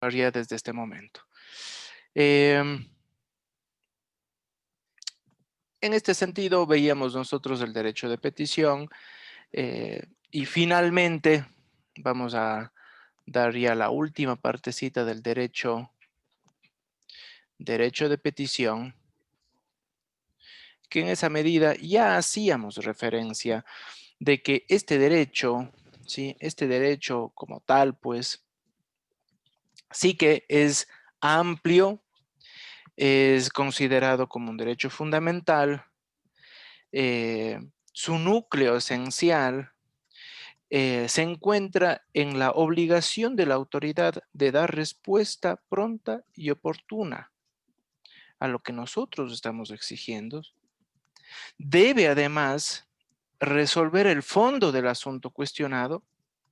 desde este momento. En este sentido, veíamos nosotros el derecho de petición y finalmente vamos a dar ya la última partecita del derecho de petición, que en esa medida ya hacíamos referencia de que este derecho, ¿sí? Este derecho como tal, pues, sí que es amplio, es considerado como un derecho fundamental, su núcleo esencial se encuentra en la obligación de la autoridad de dar respuesta pronta y oportuna a lo que nosotros estamos exigiendo. Debe además resolver el fondo del asunto cuestionado,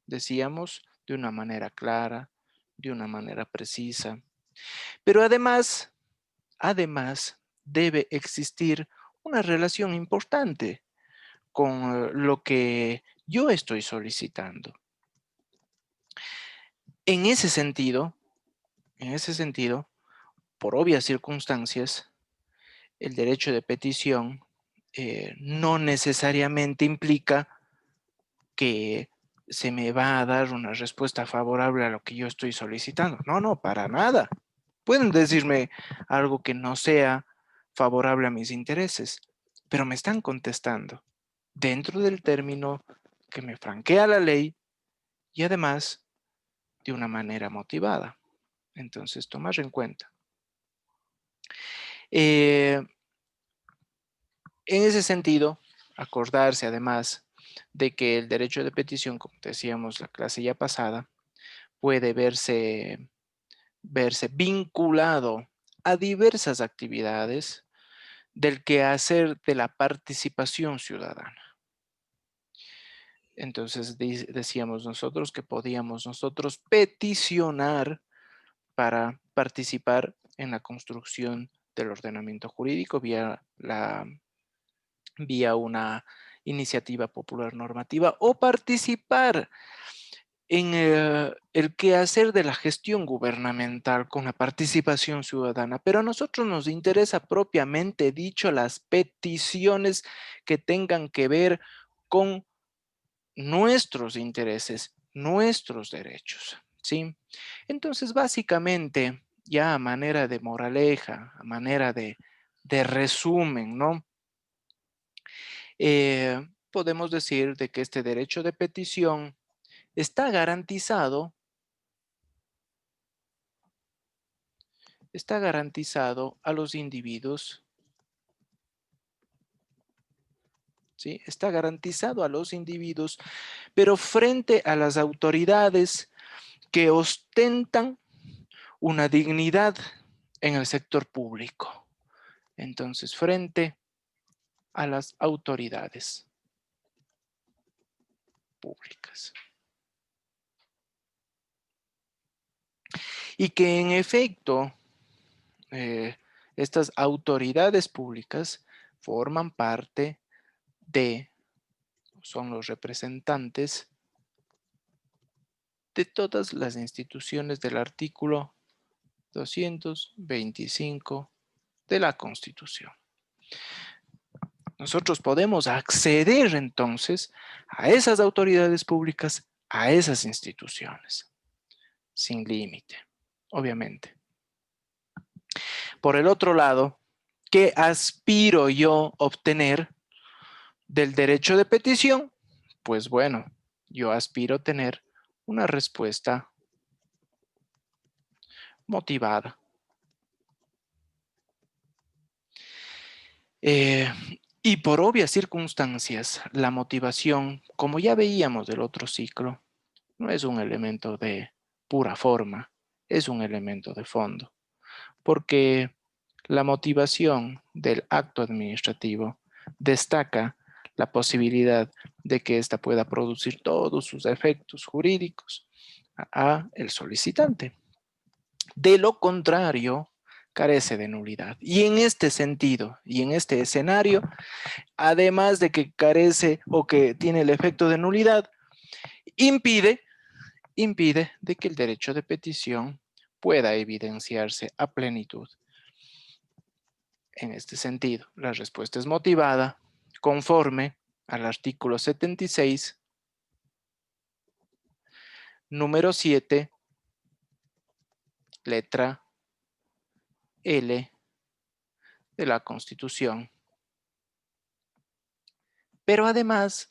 decíamos, de una manera clara, de una manera precisa. Pero además debe existir una relación importante con lo que yo estoy solicitando. En ese sentido, por obvias circunstancias, el derecho de petición no necesariamente implica que se me va a dar una respuesta favorable a lo que yo estoy solicitando. No, no, para nada. Pueden decirme algo que no sea favorable a mis intereses, pero me están contestando dentro del término que me franquea la ley y además de una manera motivada. Entonces, tomar en cuenta. En ese sentido, acordarse además de que el derecho de petición, como decíamos la clase ya pasada, puede verse vinculado a diversas actividades del quehacer de la participación ciudadana. Entonces decíamos nosotros que podíamos nosotros peticionar para participar en la construcción del ordenamiento jurídico vía una iniciativa popular normativa o participar en el quehacer de la gestión gubernamental con la participación ciudadana, pero a nosotros nos interesa propiamente dicho las peticiones que tengan que ver con nuestros intereses, nuestros derechos, ¿sí? Entonces, básicamente, ya a manera de moraleja, a manera de resumen, ¿no? Podemos decir de que este derecho de petición está garantizado a los individuos, ¿sí? Está garantizado a los individuos, pero frente a las autoridades que ostentan una dignidad en el sector público. Entonces, frente a las autoridades públicas. Y que en efecto, estas autoridades públicas forman parte son los representantes de todas las instituciones del artículo 225 de la Constitución. Nosotros podemos acceder entonces a esas autoridades públicas, a esas instituciones, sin límite, obviamente. Por el otro lado, ¿qué aspiro yo a obtener del derecho de petición? Pues bueno, yo aspiro a tener una respuesta motivada. Y por obvias circunstancias, la motivación, como ya veíamos del otro ciclo, no es un elemento de pura forma, es un elemento de fondo, porque la motivación del acto administrativo destaca la posibilidad de que ésta pueda producir todos sus efectos jurídicos a el solicitante. De lo contrario, carece de nulidad. Y en este sentido, y en este escenario, además de que carece o que tiene el efecto de nulidad, impide de que el derecho de petición pueda evidenciarse a plenitud. En este sentido, la respuesta es motivada conforme al artículo 76, número 7, letra L de la Constitución. Pero además,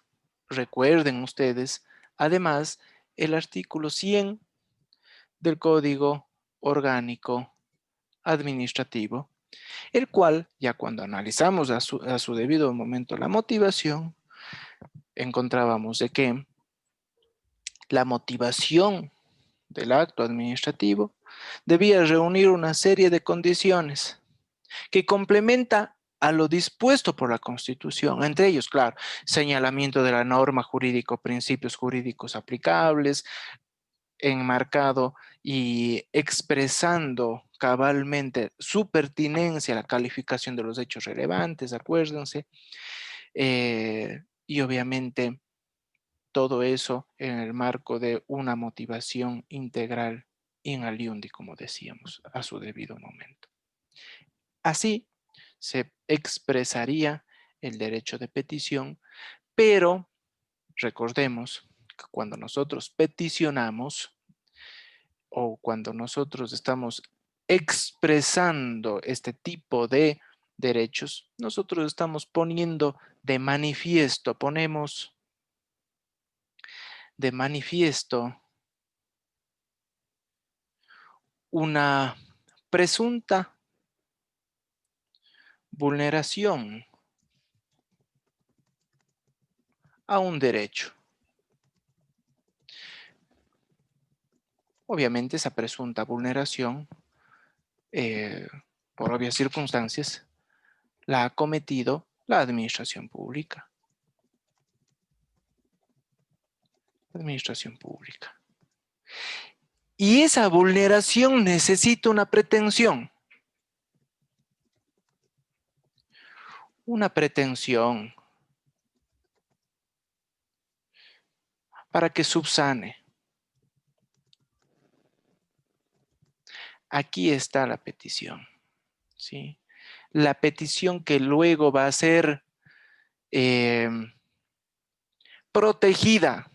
recuerden ustedes, además, el artículo 100 del Código Orgánico Administrativo, el cual, ya cuando analizamos a su debido momento la motivación, encontrábamos de que la motivación del acto administrativo debía reunir una serie de condiciones que complementa a lo dispuesto por la Constitución, entre ellos, claro, señalamiento de la norma jurídica, principios jurídicos aplicables, enmarcado y expresando cabalmente su pertinencia a la calificación de los hechos relevantes, acuérdense, y obviamente todo eso en el marco de una motivación integral in aliundi, como decíamos, a su debido momento. Así se expresaría el derecho de petición, pero recordemos que cuando nosotros peticionamos o cuando nosotros estamos expresando este tipo de derechos, nosotros estamos poniendo de manifiesto, ponemos de manifiesto una presunta vulneración a un derecho. Obviamente esa presunta vulneración, por obvias circunstancias, la ha cometido la administración pública. Administración pública. Y esa vulneración necesita una pretensión. Una pretensión para que subsane. Aquí está la petición, ¿sí? La petición que luego va a ser protegida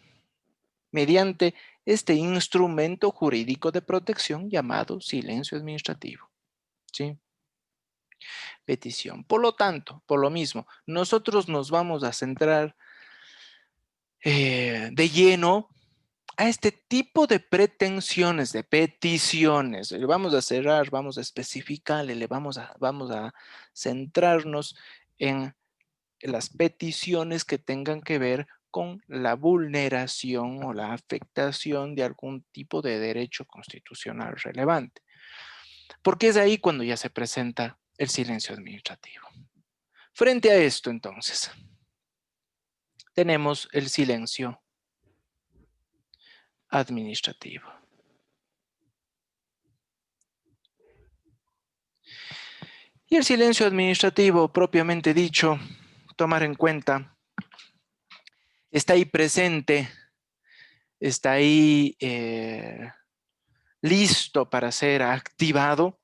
mediante este instrumento jurídico de protección llamado silencio administrativo, ¿sí? Petición. Por lo tanto, por lo mismo, nosotros nos vamos a centrar de lleno a este tipo de pretensiones, de peticiones. Le vamos a cerrar, vamos a especificarle, vamos a centrarnos en las peticiones que tengan que ver con la vulneración o la afectación de algún tipo de derecho constitucional relevante. Porque es ahí cuando ya se presenta el silencio administrativo. Frente a esto, entonces, tenemos el silencio administrativo. Y el silencio administrativo, propiamente dicho, tomar en cuenta, está ahí presente, está ahí listo para ser activado,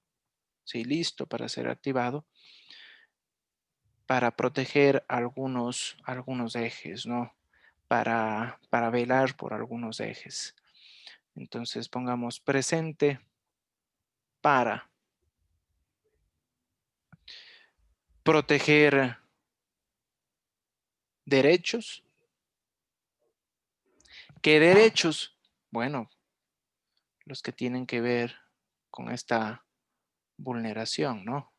sí, listo para ser activado, para proteger algunos ejes, ¿no? Para velar por algunos ejes. Entonces pongamos presente para proteger derechos. ¿Qué derechos? Bueno, los que tienen que ver con esta vulneración, ¿no?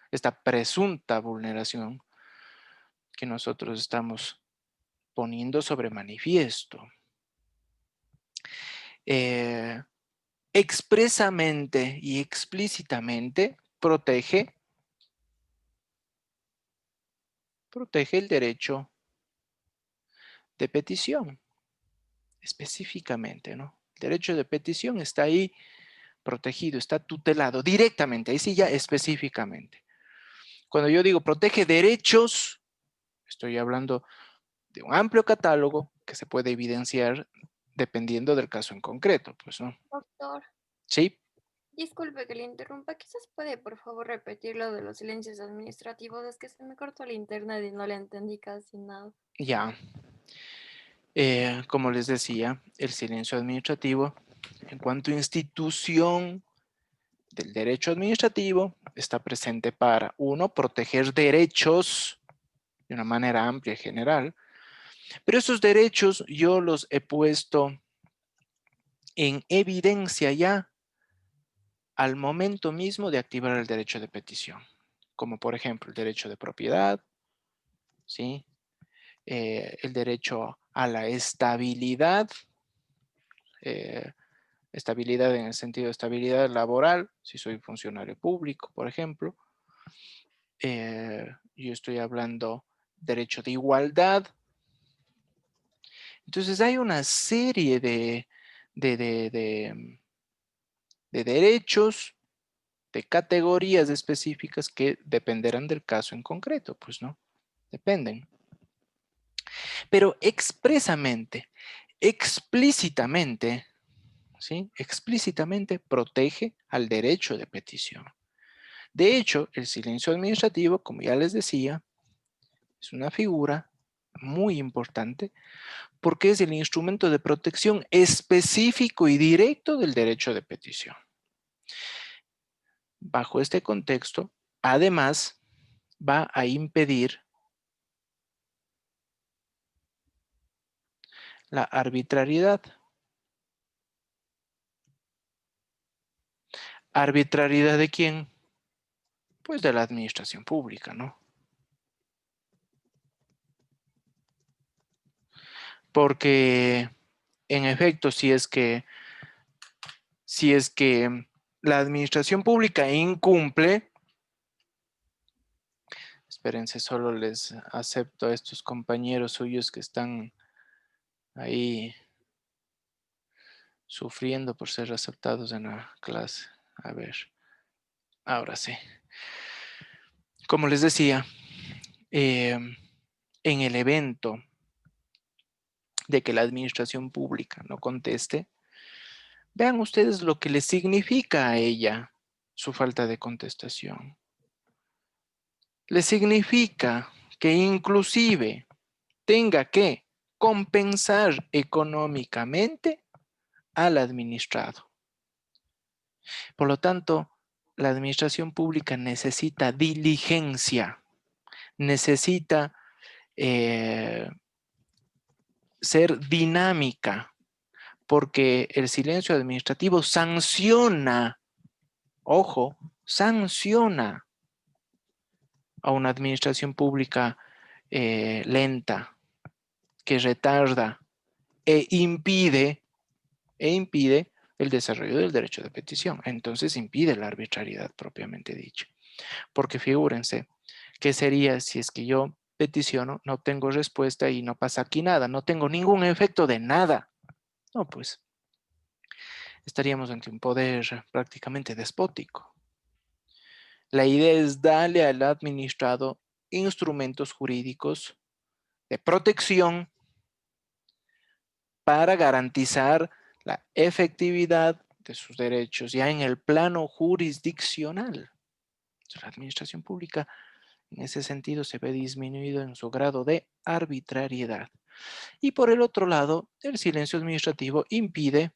Esta presunta vulneración que nosotros estamos poniendo sobre manifiesto. Expresamente y explícitamente protege el derecho de petición, específicamente, ¿no? El derecho de petición está ahí protegido, está tutelado directamente, ahí sí ya específicamente. Cuando yo digo protege derechos, estoy hablando de un amplio catálogo que se puede evidenciar dependiendo del caso en concreto, pues, ¿no? Doctor, Sí. Disculpe que le interrumpa. Quizás puede, por favor, repetir lo de los silencios administrativos. Es que se me cortó el internet y no le entendí casi nada. Ya, como les decía, el silencio administrativo, en cuanto a institución del derecho administrativo, está presente para, uno, proteger derechos de una manera amplia y general, pero esos derechos yo los he puesto en evidencia ya al momento mismo de activar el derecho de petición, como por ejemplo el derecho de propiedad, ¿sí? El derecho a la estabilidad, eh, estabilidad en el sentido de estabilidad laboral, si soy funcionario público, por ejemplo. Yo estoy hablando derecho de igualdad. Entonces hay una serie de, de, de, de derechos, de categorías específicas que dependerán del caso en concreto, pues no, dependen. Pero expresamente, explícitamente, ¿sí? Explícitamente protege al derecho de petición. De hecho, el silencio administrativo, como ya les decía, es una figura muy importante porque es el instrumento de protección específico y directo del derecho de petición. Bajo este contexto, además, va a impedir la arbitrariedad. ¿Arbitrariedad de quién? Pues de la administración pública, ¿no? Porque, en efecto, si es que la administración pública incumple, espérense, solo les acepto a estos compañeros suyos que están ahí sufriendo por ser aceptados en la clase. A ver, ahora sí. Como les decía, en el evento de que la administración pública no conteste, vean ustedes lo que le significa a ella su falta de contestación. Le significa que inclusive tenga que compensar económicamente al administrado. Por lo tanto, la administración pública necesita diligencia, necesita ser dinámica, porque el silencio administrativo sanciona, ojo, sanciona a una administración pública lenta, que retarda e impide el desarrollo del derecho de petición. Entonces impide la arbitrariedad propiamente dicha. Porque figúrense, ¿qué sería si es que yo peticiono, no tengo respuesta y no pasa aquí nada, no tengo ningún efecto de nada? No, pues estaríamos ante un poder prácticamente despótico. La idea es darle al administrado instrumentos jurídicos de protección para garantizar la efectividad de sus derechos ya en el plano jurisdiccional. La administración pública en ese sentido se ve disminuido en su grado de arbitrariedad. Y por el otro lado, el silencio administrativo impide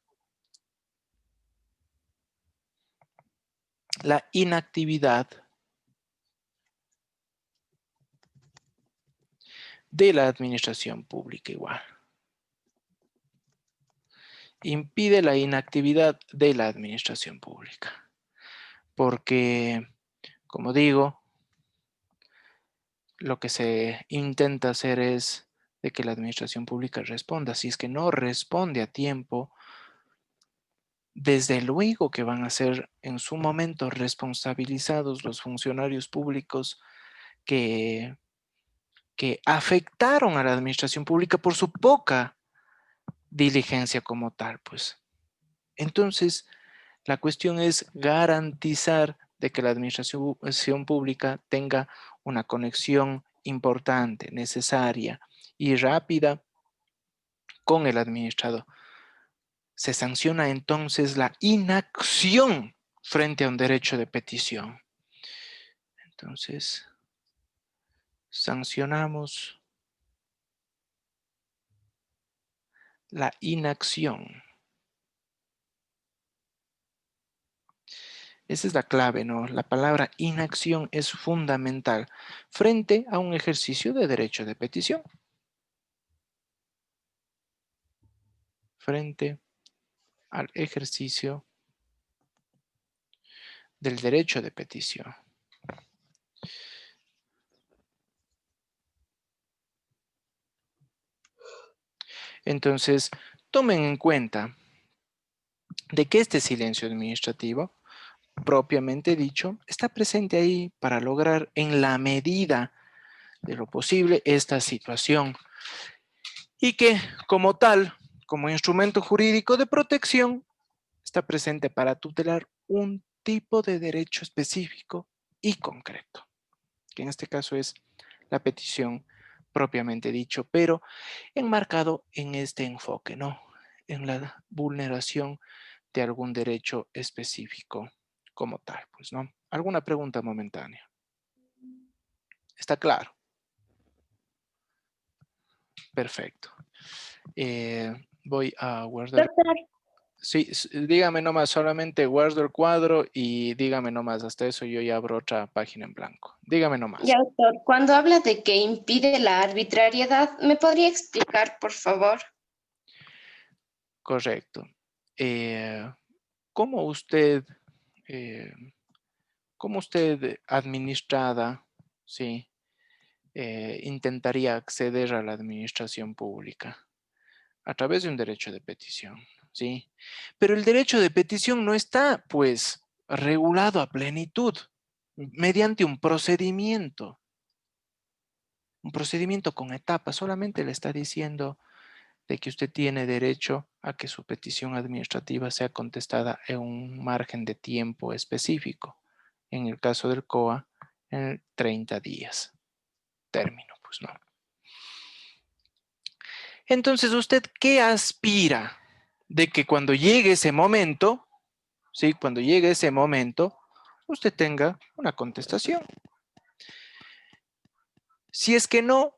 la inactividad de la administración pública igual. Impide la inactividad de la administración pública. Porque, como digo, lo que se intenta hacer es de que la administración pública responda. Si es que no responde a tiempo, desde luego que van a ser en su momento responsabilizados los funcionarios públicos que, que afectaron a la administración pública por su poca diligencia como tal, pues. Entonces, la cuestión es garantizar de que la administración pública tenga una conexión importante, necesaria y rápida con el administrado. Se sanciona entonces la inacción frente a un derecho de petición. Entonces, sancionamos la inacción. Esa es la clave, ¿no? La palabra inacción es fundamental frente a un ejercicio de derecho de petición. Frente al ejercicio del derecho de petición. Entonces, tomen en cuenta de que este silencio administrativo, propiamente dicho, está presente ahí para lograr en la medida de lo posible esta situación y que como tal, como instrumento jurídico de protección, está presente para tutelar un tipo de derecho específico y concreto, que en este caso es la petición propiamente dicho, pero enmarcado en este enfoque, ¿no? En la vulneración de algún derecho específico como tal, pues, ¿no? ¿Alguna pregunta momentánea? ¿Está claro? Perfecto. Voy a guardar. Doctor, Sí, dígame nomás, solamente guardo el cuadro y dígame nomás, hasta eso yo ya abro otra página en blanco. Dígame nomás. ya doctor, cuando habla de que impide la arbitrariedad, ¿me podría explicar, por favor? Correcto. Eh, ¿Cómo usted, eh, cómo usted administrada, sí, intentaría acceder a la administración pública? A través de un derecho de petición, ¿sí? Pero el derecho de petición no está, pues, regulado a plenitud mediante un procedimiento con etapas. Solamente le está diciendo de que usted tiene derecho a que su petición administrativa sea contestada en un margen de tiempo específico. En el caso del COA, en 30 días. Término, pues no. Entonces, ¿usted qué aspira? De que cuando llegue ese momento, ¿sí? Cuando llegue ese momento, usted tenga una contestación. Si es que no,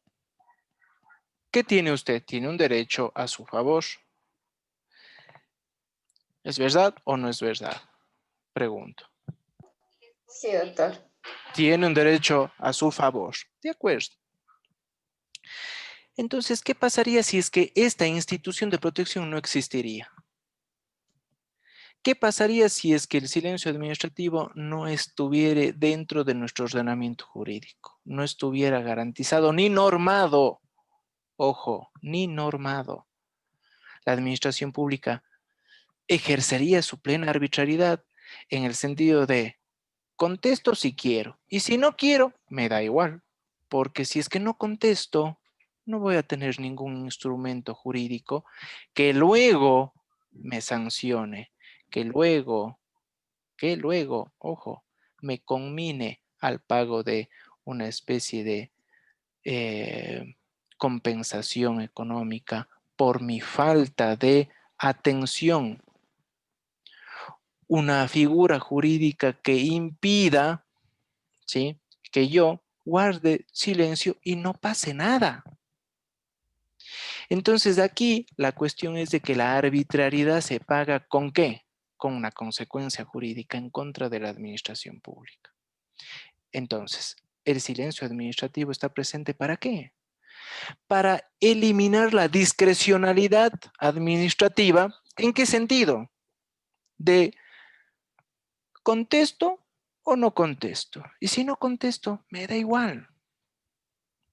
¿qué tiene usted? Tiene un derecho a su favor. ¿Es verdad o no es verdad? Pregunto. Sí, doctor. Tiene un derecho a su favor. De acuerdo. Entonces, ¿qué pasaría si es que esta institución de protección no existiría? ¿Qué pasaría si es que el silencio administrativo no estuviera dentro de nuestro ordenamiento jurídico? No estuviera garantizado ni normado. Ojo, ni normado. La administración pública ejercería su plena arbitrariedad en el sentido de contesto si quiero y si no quiero, me da igual. Porque si es que no contesto, no voy a tener ningún instrumento jurídico que luego me sancione, que luego, ojo, me conmine al pago de una especie de compensación económica por mi falta de atención. Una figura jurídica que impida, ¿sí?, que yo guarde silencio y no pase nada. Entonces aquí la cuestión es de que la arbitrariedad se paga ¿con qué? Con una consecuencia jurídica en contra de la administración pública. Entonces, el silencio administrativo está presente ¿para qué? Para eliminar la discrecionalidad administrativa. ¿En qué sentido? De contesto o no contesto. Y si no contesto, me da igual.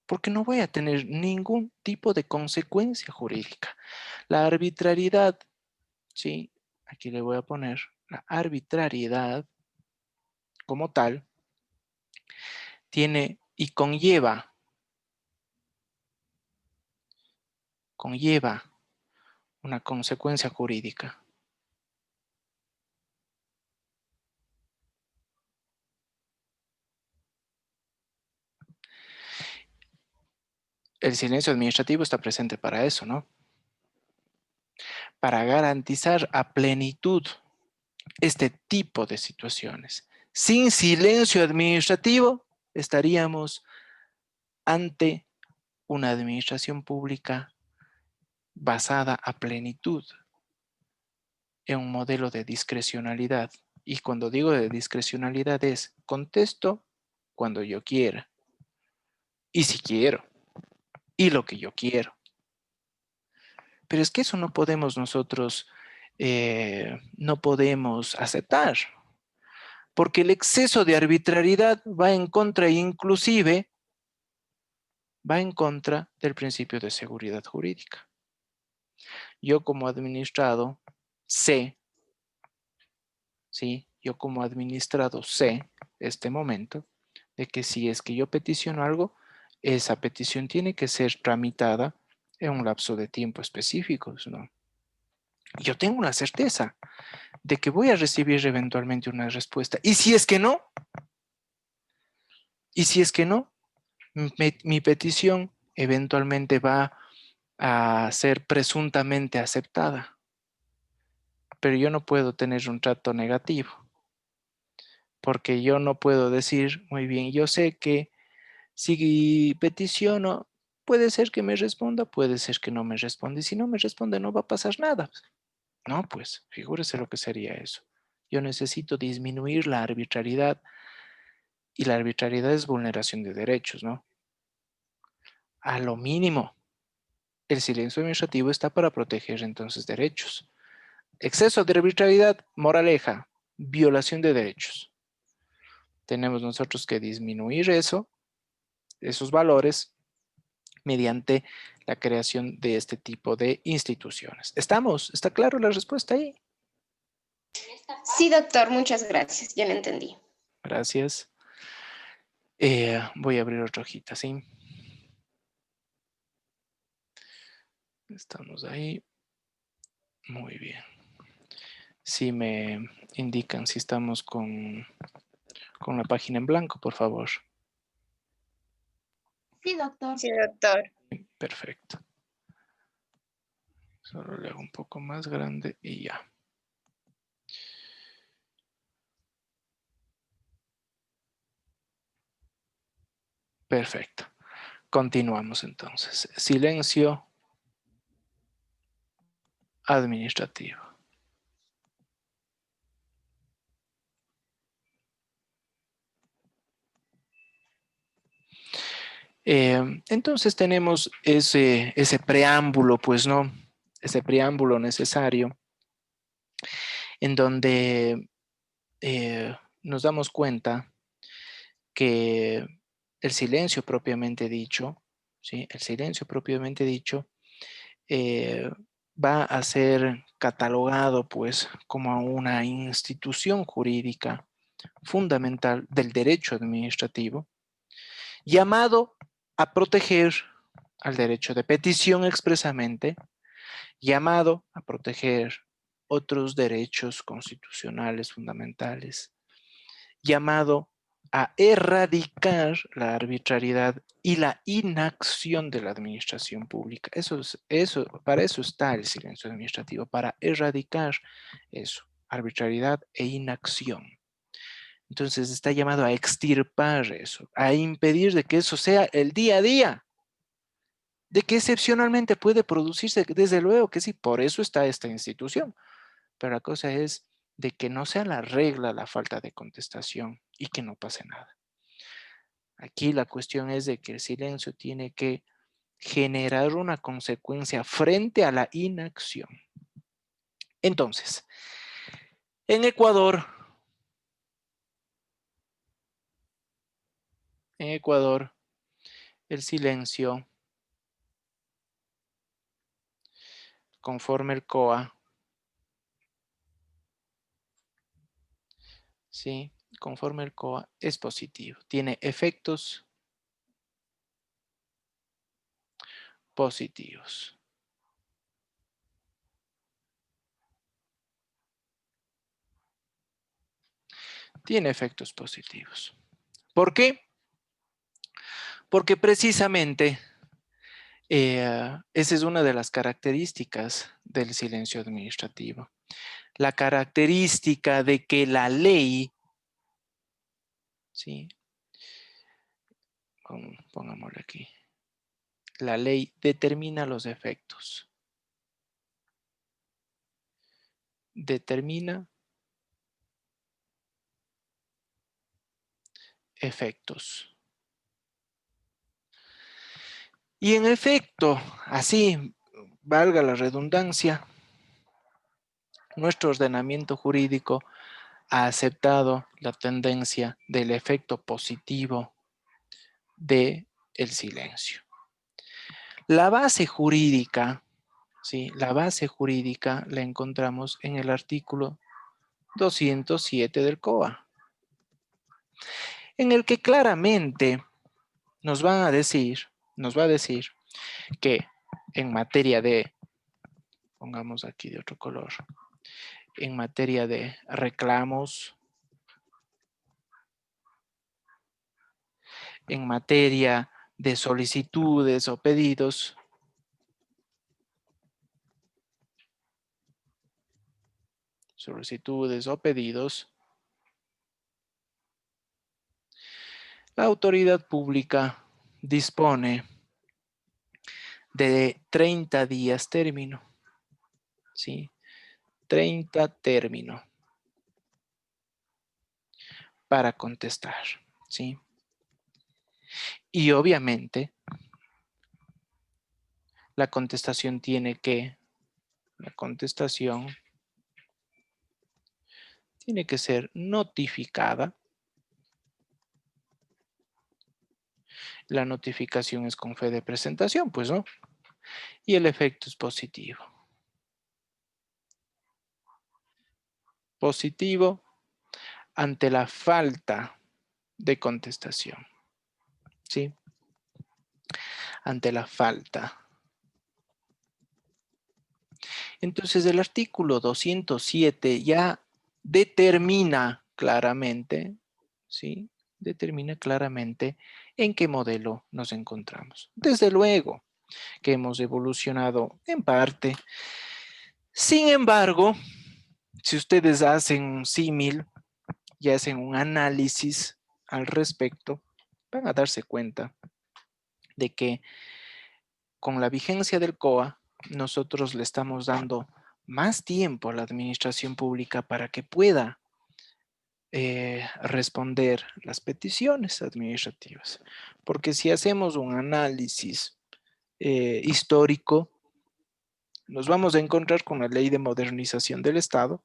Porque no voy a tener ningún tipo de consecuencia jurídica. La arbitrariedad, ¿sí? Aquí le voy a poner la arbitrariedad como tal, tiene y conlleva una consecuencia jurídica. El silencio administrativo está presente para eso, ¿no? Para garantizar a plenitud este tipo de situaciones. Sin silencio administrativo, estaríamos ante una administración pública basada a plenitud en un modelo de discrecionalidad. Y cuando digo de discrecionalidad es contesto cuando yo quiera y si quiero y lo que yo quiero. Pero es que eso no podemos nosotros, no podemos aceptar, porque el exceso de arbitrariedad va en contra, inclusive, va en contra del principio de seguridad jurídica. Yo como administrado sé, ¿sí? Yo como administrado sé este momento de que si es que yo peticiono algo, esa petición tiene que ser tramitada en un lapso de tiempo específico, ¿no? Yo tengo una certeza de que voy a recibir eventualmente una respuesta. ¿Y si es que no? ¿Y si es que no? Mi petición eventualmente va a ser presuntamente aceptada. Pero yo no puedo tener un trato negativo. Porque yo no puedo decir, muy bien, yo sé que si peticiono, puede ser que me responda, puede ser que no me responda. Y si no me responde, no va a pasar nada. No, pues, figúrese lo que sería eso. Yo necesito disminuir la arbitrariedad y la arbitrariedad es vulneración de derechos, ¿no? A lo mínimo, el silencio administrativo está para proteger entonces derechos. Exceso de arbitrariedad, moraleja, violación de derechos. Tenemos nosotros que disminuir eso, esos valores, mediante la creación de este tipo de instituciones. ¿Estamos? ¿Está claro la respuesta ahí? Sí, doctor, muchas gracias. Ya lo entendí. Gracias. Voy a abrir otra hojita, ¿sí? Estamos ahí. Muy bien. Si me indican si estamos con la página en blanco, por favor. Sí, doctor. Sí, doctor. Perfecto. Solo le hago un poco más grande y ya. Perfecto. Continuamos entonces. Silencio administrativo. Entonces tenemos ese preámbulo, pues, ¿no? Ese preámbulo necesario en donde nos damos cuenta que el silencio propiamente dicho, ¿sí? El silencio propiamente dicho va a ser catalogado, pues, como una institución jurídica fundamental del derecho administrativo, llamado a proteger al derecho de petición expresamente, llamado a proteger otros derechos constitucionales fundamentales, llamado a erradicar la arbitrariedad y la inacción de la administración pública. Para eso está el silencio administrativo, para erradicar eso, arbitrariedad e inacción. Entonces está llamado a extirpar eso, a impedir de que eso sea el día a día, de que excepcionalmente puede producirse, desde luego que sí, por eso está esta institución. Pero la cosa es de que no sea la regla la falta de contestación y que no pase nada. Aquí la cuestión es de que el silencio tiene que generar una consecuencia frente a la inacción. Entonces, en Ecuador, el silencio, conforme el COA, ¿sí? Conforme el COA es positivo, tiene efectos positivos. Tiene efectos positivos. ¿Por qué? Porque precisamente esa es una de las características del silencio administrativo. la característica de que la ley, ¿sí? Pongámosle aquí. La ley determina los efectos. Determina efectos. Y en efecto, así, valga la redundancia, nuestro ordenamiento jurídico ha aceptado la tendencia del efecto positivo del silencio. La base jurídica, ¿sí? La base jurídica la encontramos en el artículo 207 del COA, en el que claramente nos va a decir que en materia de, pongamos aquí de otro color, en materia de reclamos, en materia de solicitudes o pedidos, la autoridad pública dispone de 30 días término, ¿sí? 30 término para contestar, ¿sí? Y obviamente la contestación tiene que ser notificada. La notificación es con fe de presentación, pues, ¿no? Y el efecto es positivo. Positivo ante la falta de contestación, ¿sí? Ante la falta. Entonces, el artículo 207 ya determina claramente, ¿sí? Determina claramente en qué modelo nos encontramos. Desde luego que hemos evolucionado en parte. Sin embargo, si ustedes hacen un símil y hacen un análisis al respecto, van a darse cuenta de que con la vigencia del COA, nosotros le estamos dando más tiempo a la administración pública para que pueda responder las peticiones administrativas. Porque si hacemos un análisis histórico, nos vamos a encontrar con la Ley de Modernización del Estado,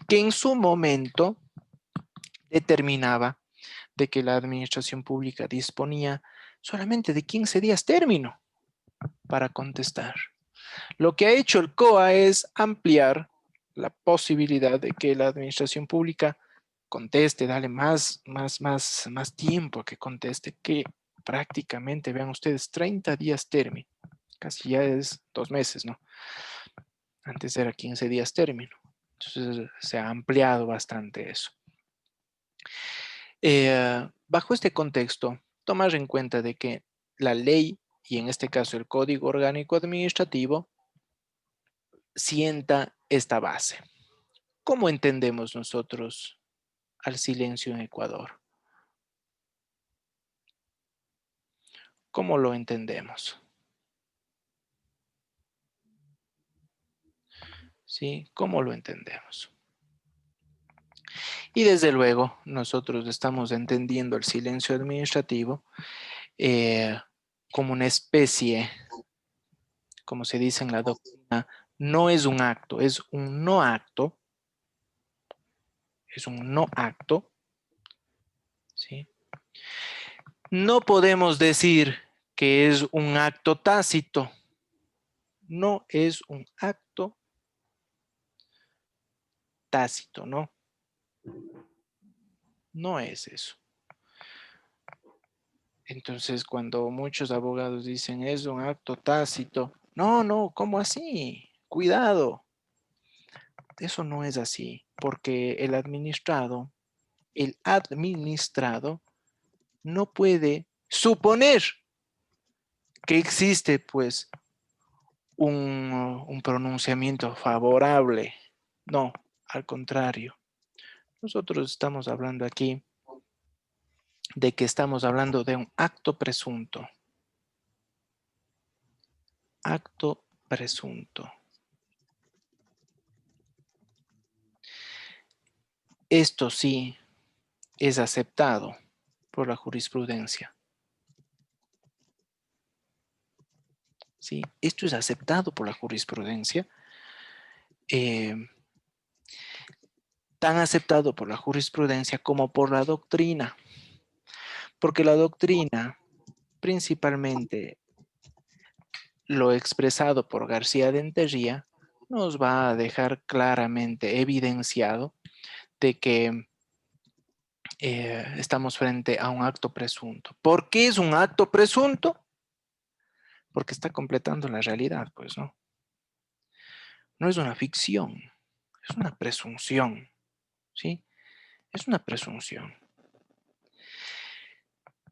que en su momento determinaba de que la administración pública disponía solamente de 15 días término para contestar. Lo que ha hecho el COA es ampliar la posibilidad de que la administración pública conteste, dale más tiempo a que conteste, que prácticamente, vean ustedes, 30 días término. Casi ya es 2 meses, ¿no? Antes era 15 días término. Entonces se ha ampliado bastante eso. Bajo este contexto, tomar en cuenta de que la ley, y en este caso el Código Orgánico Administrativo, sienta esta base. ¿Cómo entendemos nosotros al silencio en Ecuador? ¿Cómo lo entendemos? ¿Sí? ¿Cómo lo entendemos? Y desde luego, nosotros estamos entendiendo el silencio administrativo como una especie, como se dice en la doctrina, no es un acto, es un no acto. Es un no acto, ¿sí? No podemos decir que es un acto tácito. No es un acto tácito, ¿no? No es eso. Entonces, cuando muchos abogados dicen es un acto tácito, no, ¿cómo así? Cuidado. Eso no es así, porque el administrado no puede suponer que existe, pues, un pronunciamiento favorable No, al contrario. Nosotros estamos hablando aquí de que estamos hablando de un acto presunto. Acto presunto. Esto sí es aceptado por la jurisprudencia. ¿Sí? Esto es aceptado por la jurisprudencia. Tan aceptado por la jurisprudencia como por la doctrina. Porque la doctrina, principalmente lo expresado por García de Enterría, nos va a dejar claramente evidenciado de que estamos frente a un acto presunto. ¿Por qué es un acto presunto? Porque está completando la realidad, pues, ¿no? No es una ficción, es una presunción, ¿sí? Es una presunción.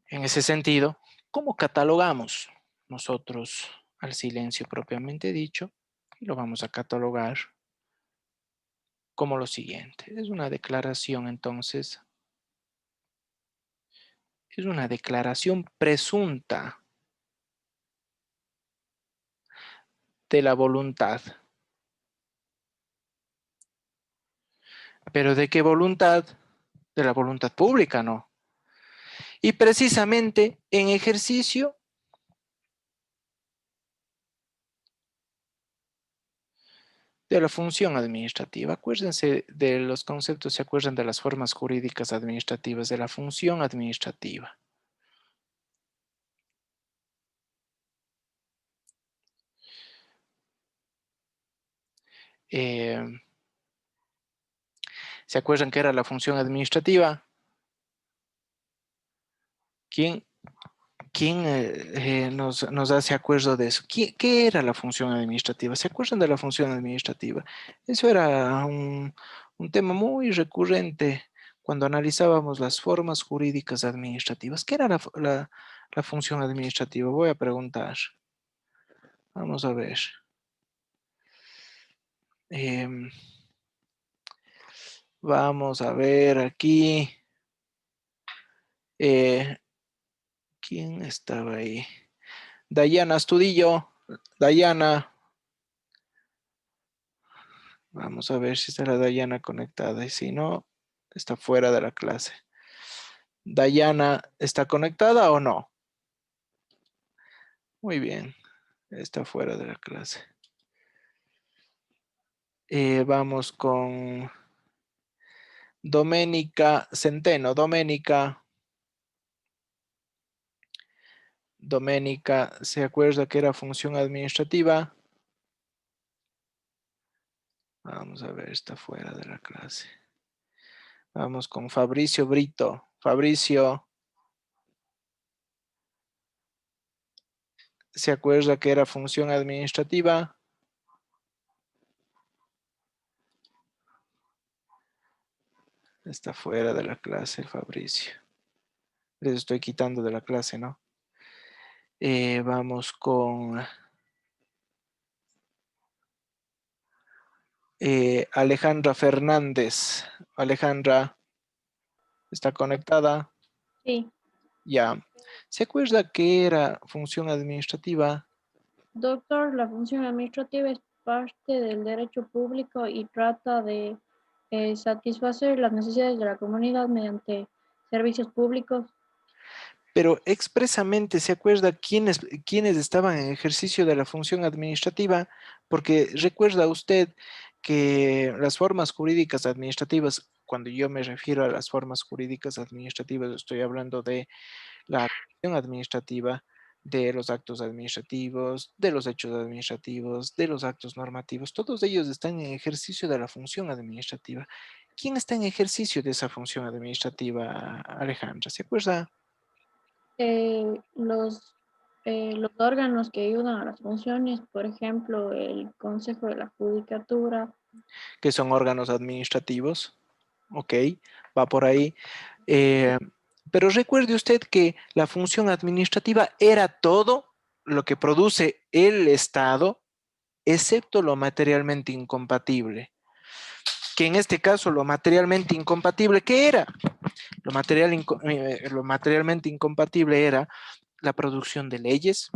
En ese sentido, ¿cómo catalogamos nosotros al silencio propiamente dicho? Y lo vamos a catalogar como lo siguiente. Es una declaración, entonces, es una declaración presunta de la voluntad. ¿Pero de qué voluntad? De la voluntad pública, ¿no? Y precisamente en ejercicio de la función administrativa. Acuérdense de los conceptos, se acuerdan de las formas jurídicas administrativas, de la función administrativa. ¿Se acuerdan qué era la función administrativa? ¿Quién nos hace acuerdo de eso? ¿Qué era la función administrativa? ¿Se acuerdan de la función administrativa? Eso era un tema muy recurrente cuando analizábamos las formas jurídicas administrativas. ¿Qué era la función administrativa? Voy a preguntar. Vamos a ver. Vamos a ver aquí. ¿Quién estaba ahí? Dayana Astudillo. Dayana. Vamos a ver si está la Dayana conectada. Y si no, está fuera de la clase. ¿Dayana está conectada o no? Muy bien. Está fuera de la clase. Vamos con Doménica Centeno. Doménica, ¿se acuerda que era función administrativa? Vamos a ver, está fuera de la clase. Vamos con Fabricio Brito. Fabricio, ¿se acuerda que era función administrativa? Está fuera de la clase, Fabricio. Les estoy quitando de la clase, ¿no? Vamos con Alejandra Fernández. Alejandra, ¿está conectada? Sí, Ya. ¿Se acuerda que era función administrativa? doctor, la función administrativa es parte del derecho público y trata de satisfacer las necesidades de la comunidad mediante servicios públicos. Pero expresamente se acuerda quiénes estaban en ejercicio de la función administrativa, porque recuerda usted que las formas jurídicas administrativas, cuando yo me refiero a las formas jurídicas administrativas, estoy hablando de la acción administrativa, de los actos administrativos, de los hechos administrativos, de los actos normativos, todos ellos están en ejercicio de la función administrativa. ¿Quién está en ejercicio de esa función administrativa, Alejandra? ¿Se acuerda? Eh, los, los órganos que ayudan a las funciones, por ejemplo, el Consejo de la Judicatura. Que son órganos administrativos. Ok, va por ahí. Pero recuerde usted que la función administrativa era todo lo que produce el Estado, excepto lo materialmente incompatible. que en este caso lo materialmente incompatible, ¿qué era? Lo materialmente incompatible era la producción de leyes.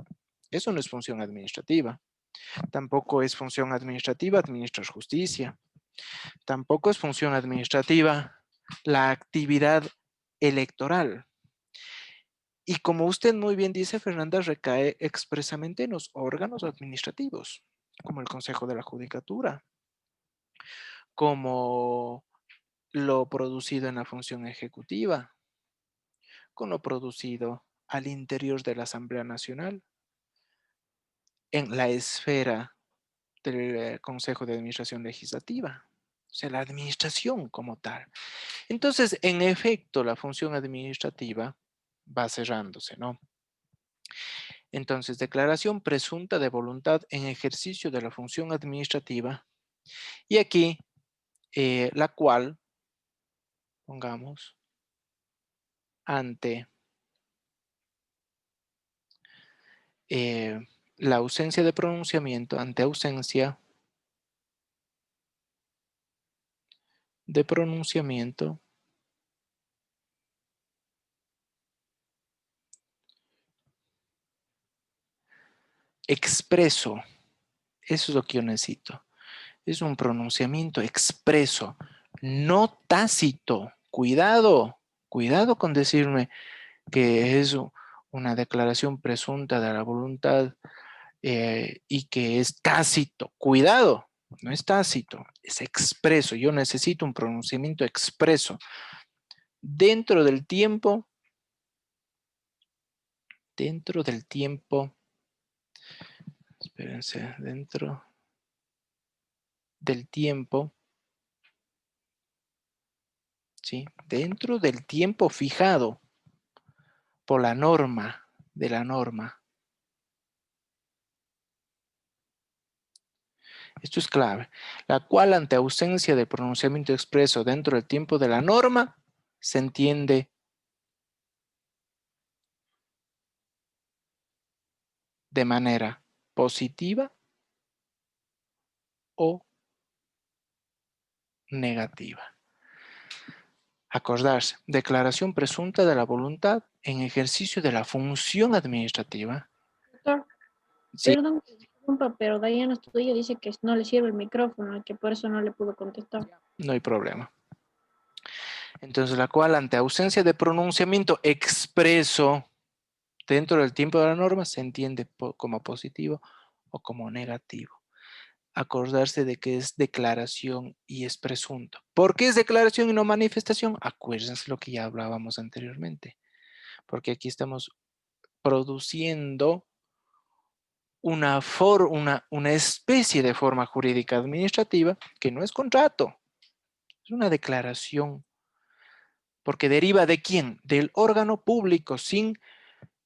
Eso no es función administrativa. Tampoco es función administrativa administrar justicia. Tampoco es función administrativa la actividad electoral. Y como usted muy bien dice, Fernanda, recae expresamente en los órganos administrativos, como el Consejo de la Judicatura, como lo producido en la función ejecutiva, con lo producido al interior de la Asamblea Nacional, en la esfera del Consejo de Administración Legislativa, o sea, la administración como tal. Entonces, en efecto, la función administrativa va cerrándose, ¿no? Entonces, declaración presunta de voluntad en ejercicio de la función administrativa. Y aquí, la cual, pongamos, ante la ausencia de pronunciamiento, ante ausencia de pronunciamiento, expreso, eso es lo que yo necesito. Es un pronunciamiento expreso, no tácito. Cuidado, cuidado con decirme que es una declaración presunta de la voluntad y que es tácito. Cuidado, no es tácito, es expreso. Yo necesito un pronunciamiento expreso dentro del tiempo, espérense, dentro del tiempo, ¿sí? Dentro del tiempo fijado por la norma, de la norma. Esto es clave. La cual ante ausencia de pronunciamiento expreso dentro del tiempo de la norma, se entiende de manera positiva o negativa. Acordarse, declaración presunta de la voluntad en ejercicio de la función administrativa. Doctor, Sí, perdón que interrumpa, pero Diana Estudio dice que no le sirve el micrófono y que por eso no le pudo contestar. no hay problema. Entonces, la cual ante ausencia de pronunciamiento expreso dentro del tiempo de la norma se entiende como positivo o como negativo. Acordarse de que es declaración y es presunto. ¿Por qué es declaración y no manifestación? Acuérdense lo que ya hablábamos anteriormente. Porque aquí estamos produciendo una especie de forma jurídica administrativa que no es contrato, es una declaración. Porque deriva ¿de quién? Del órgano público sin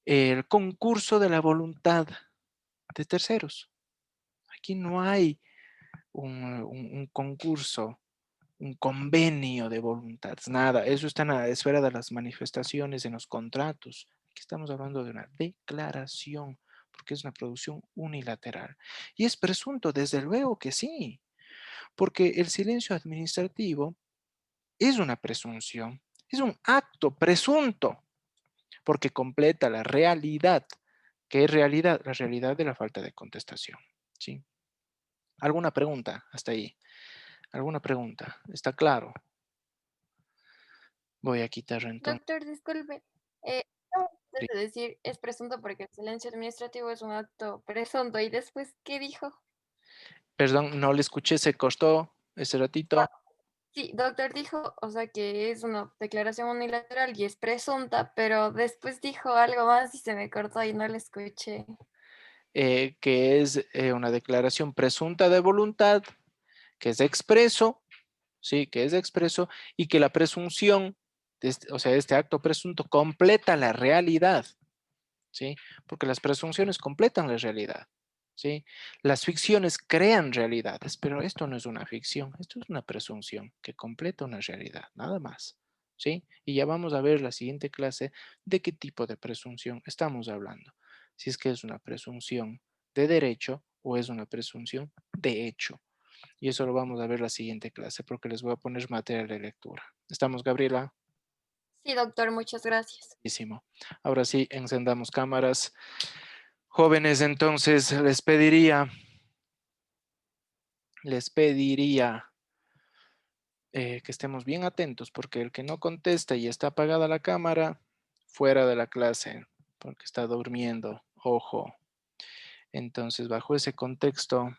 el concurso de la voluntad de terceros. Aquí no hay un concurso, un convenio de voluntades, nada. Eso está en la esfera de las manifestaciones, en los contratos. Aquí estamos hablando de una declaración, porque es una producción unilateral. Y es presunto, desde luego que sí, porque el silencio administrativo es una presunción, es un acto presunto, porque completa la realidad. ¿Qué es realidad? La realidad de la falta de contestación. ¿Sí? ¿Alguna pregunta hasta ahí? ¿Alguna pregunta? ¿Está claro? Voy a quitar entonces. Doctor, disculpe. Acaba usted de decir es presunto porque el silencio administrativo es un acto presunto. ¿Y después qué dijo? Perdón, no le escuché, se cortó ese ratito. Sí, doctor dijo, o sea, que es una declaración unilateral y es presunta, pero después dijo algo más y se me cortó y no le escuché. Que es una declaración presunta de voluntad, que es expreso, sí, que es expreso, y que la presunción, o sea, este acto presunto completa la realidad, ¿sí? Porque las presunciones completan la realidad, ¿sí? Las ficciones crean realidades, pero esto no es una ficción, esto es una presunción que completa una realidad, nada más, ¿sí? Y ya vamos a ver la siguiente clase de qué tipo de presunción estamos hablando. Si es que es una presunción de derecho o es una presunción de hecho. Y eso lo vamos a ver la siguiente clase porque les voy a poner material de lectura. ¿Estamos, Gabriela? Sí, doctor, muchas gracias. Buenísimo. Ahora sí, encendamos cámaras. Jóvenes, entonces les pediría que estemos bien atentos porque el que no contesta y está apagada la cámara, fuera de la clase porque está durmiendo. Ojo. Entonces, bajo ese contexto,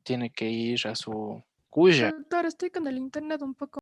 tiene que ir a su cuya. Doctor, estoy con el internet un poco